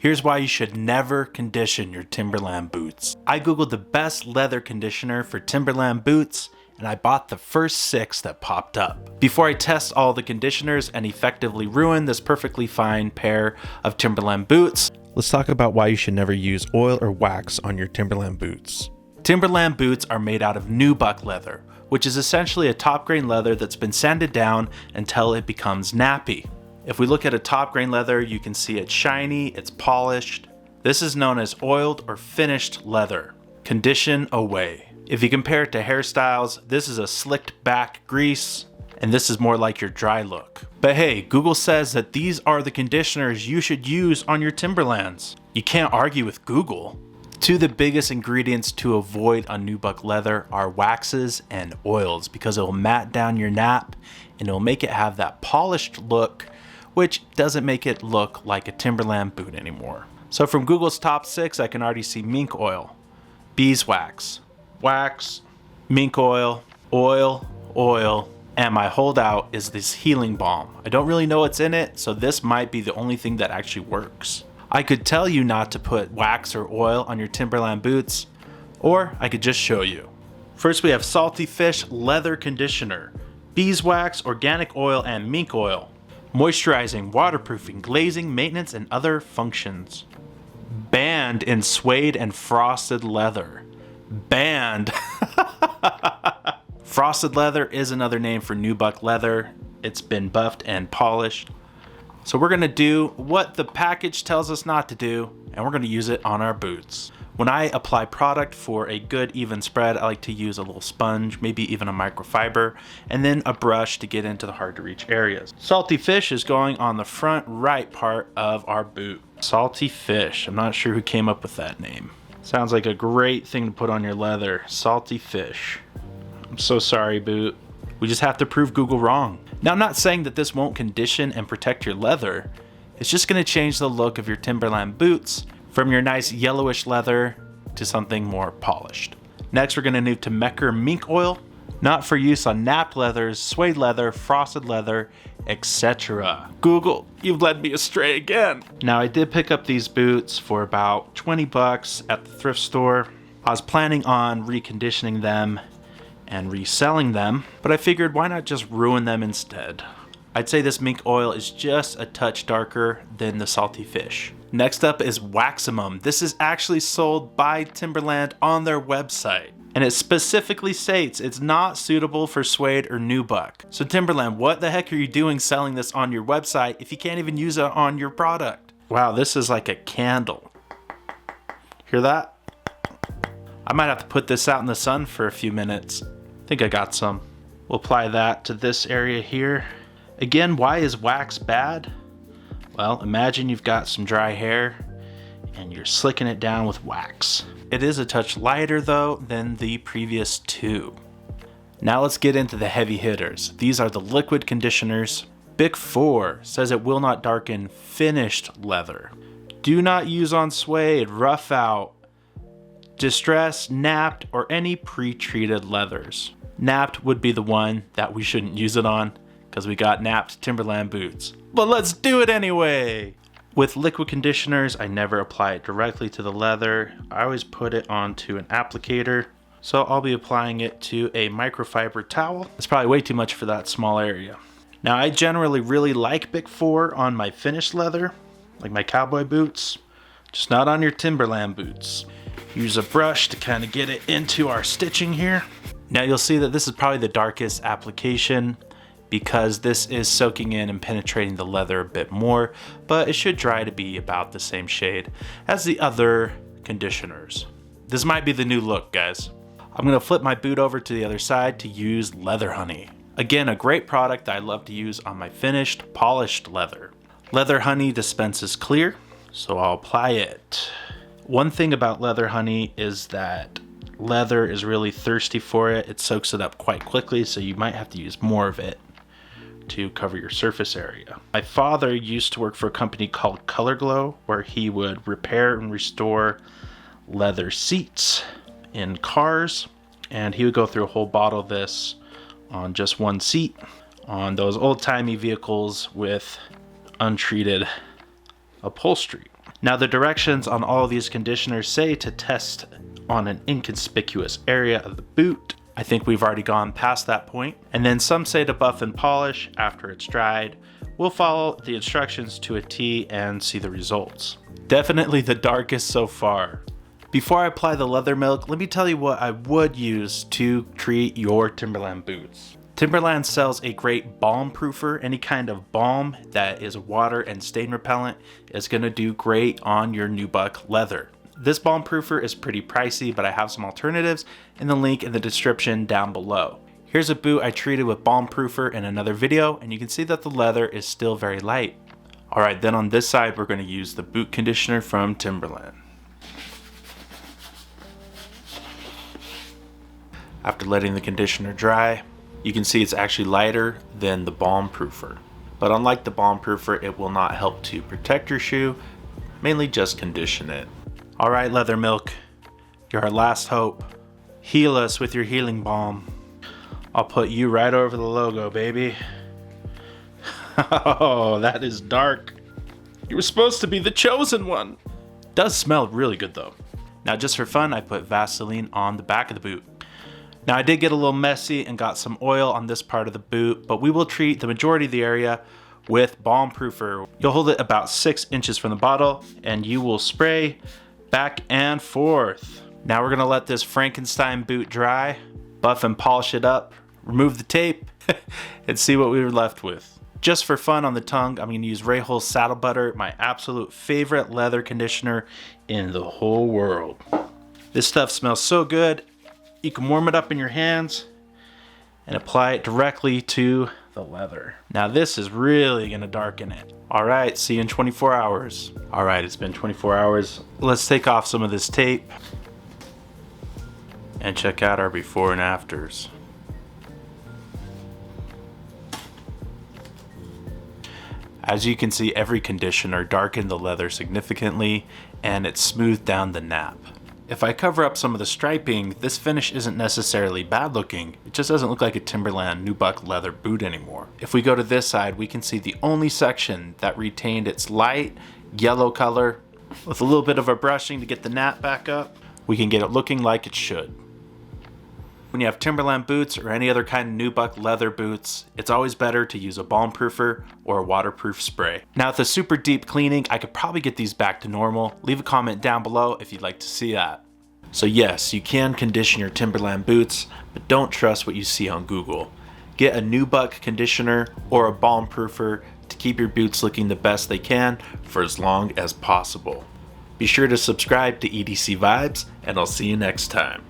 Here's why you should never condition your Timberland boots. I googled the best leather conditioner for Timberland boots, and I bought the first 6 that popped up. Before I test all the conditioners and effectively ruin this perfectly fine pair of Timberland boots, let's talk about why you should never use oil or wax on your Timberland boots. Timberland boots are made out of Nubuck leather, which is essentially a top grain leather that's been sanded down until it becomes nappy. If we look at a top grain leather, you can see it's shiny, it's polished. This is known as oiled or finished leather. Condition away. If you compare it to hairstyles, this is a slicked back grease, and this is more like your dry look. But hey, Google says that these are the conditioners you should use on your Timberlands. You can't argue with Google. 2 of the biggest ingredients to avoid on Nubuck leather are waxes and oils, because it will matte down your nap and it will make it have that polished look, which doesn't make it look like a Timberland boot anymore. So from Google's top 6, I can already see mink oil, beeswax, wax, mink oil, oil, and my holdout is this healing balm. I don't really know what's in it, so this might be the only thing that actually works. I could tell you not to put wax or oil on your Timberland boots, or I could just show you. First we have Salty Fish Leather Conditioner, beeswax, organic oil, and mink oil. Moisturizing, waterproofing, glazing, maintenance, and other functions. Banned in suede and frosted leather. Banned. Frosted leather is another name for Nubuck leather. It's been buffed and polished. So we're gonna do what the package tells us not to do, and we're gonna use it on our boots. When I apply product for a good even spread, I like to use a little sponge, maybe even a microfiber, and then a brush to get into the hard to reach areas. Salty Fish is going on the front right part of our boot. Salty Fish, I'm not sure who came up with that name. Sounds like a great thing to put on your leather. Salty Fish. I'm so sorry, boot. We just have to prove Google wrong. Now, I'm not saying that this won't condition and protect your leather. It's just gonna change the look of your Timberland boots from your nice yellowish leather to something more polished. Next, we're gonna move to Mecer Mink Oil, not for use on napped leathers, suede leather, frosted leather, etc. Google, you've led me astray again. Now, I did pick up these boots for about 20 bucks at the thrift store. I was planning on reconditioning them and reselling them, but I figured why not just ruin them instead. I'd say this mink oil is just a touch darker than the Salty Fish. Next up is Waximum. This is actually sold by Timberland on their website, and it specifically states it's not suitable for suede or Nubuck. So Timberland, what the heck are you doing selling this on your website if you can't even use it on your product? Wow, this is like a candle. Hear that? I might have to put this out in the sun for a few minutes. I think I got some. We'll apply that to this area here. Again, why is wax bad? Well, imagine you've got some dry hair and you're slicking it down with wax. It is a touch lighter though than the previous 2. Now let's get into the heavy hitters. These are the liquid conditioners. Bic 4 says it will not darken finished leather. Do not use on suede, rough out, distressed, napped, or any pre-treated leathers. Napped would be the one that we shouldn't use it on because we got napped Timberland boots. But let's do it anyway! With liquid conditioners, I never apply it directly to the leather. I always put it onto an applicator. So I'll be applying it to a microfiber towel. It's probably way too much for that small area. Now, I generally really like Bic 4 on my finished leather, like my cowboy boots, just not on your Timberland boots. Use a brush to kind of get it into our stitching here. Now you'll see that this is probably the darkest application because this is soaking in and penetrating the leather a bit more, but it should dry to be about the same shade as the other conditioners. This might be the new look, guys. I'm gonna flip my boot over to the other side to use Leather Honey. Again, a great product that I love to use on my finished, polished leather. Leather Honey dispenses clear, so I'll apply it. One thing about Leather Honey is that leather is really thirsty for it. It soaks it up quite quickly, so you might have to use more of it to cover your surface area. My father used to work for a company called Color Glow, where he would repair and restore leather seats in cars, and he would go through a whole bottle of this on just one seat on those old-timey vehicles with untreated upholstery. Now the directions on all of these conditioners say to test on an inconspicuous area of the boot. I think we've already gone past that point. And then some say to buff and polish after it's dried. We'll follow the instructions to a T and see the results. Definitely the darkest so far. Before I apply the leather milk, let me tell you what I would use to treat your Timberland boots. Timberland sells a great balm proofer. Any kind of balm that is water and stain repellent is going to do great on your Nubuck leather. This balm proofer is pretty pricey, but I have some alternatives in the link in the description down below. Here's a boot I treated with balm proofer in another video, and you can see that the leather is still very light. Alright, then on this side we're going to use the boot conditioner from Timberland. After letting the conditioner dry, you can see it's actually lighter than the balm proofer. But unlike the balm proofer, it will not help to protect your shoe, mainly just condition it. Alright, leather milk, you're our last hope. Heal us with your healing balm. I'll put you right over the logo, baby. Oh, that is dark. You were supposed to be the chosen one. Does smell really good though. Now just for fun, I put Vaseline on the back of the boot. Now I did get a little messy and got some oil on this part of the boot, but we will treat the majority of the area with balm proofer. You'll hold it about 6 inches from the bottle and you will spray back and forth. Now we're gonna let this Frankenstein boot dry, buff and polish it up, remove the tape, and see what we were left with. Just for fun on the tongue, I'm gonna use Rahul's Saddle Butter, my absolute favorite leather conditioner in the whole world. This stuff smells so good. You can warm it up in your hands and apply it directly to the leather. Now this is really gonna darken it. All right, see you in 24 hours. All right, it's been 24 hours. Let's take off some of this tape and check out our before and afters. As you can see, every conditioner darkened the leather significantly and it smoothed down the nap. If I cover up some of the striping, this finish isn't necessarily bad looking, it just doesn't look like a Timberland Nubuck leather boot anymore. If we go to this side, we can see the only section that retained its light yellow color. With a little bit of a brushing to get the nap back up, we can get it looking like it should. When you have Timberland boots or any other kind of Nubuck leather boots, it's always better to use a balm proofer or a waterproof spray. Now with a super deep cleaning, I could probably get these back to normal. Leave a comment down below if you'd like to see that. So yes, you can condition your Timberland boots, but don't trust what you see on Google. Get a Nubuck conditioner or a balm proofer to keep your boots looking the best they can for as long as possible. Be sure to subscribe to EDC Vibes, and I'll see you next time.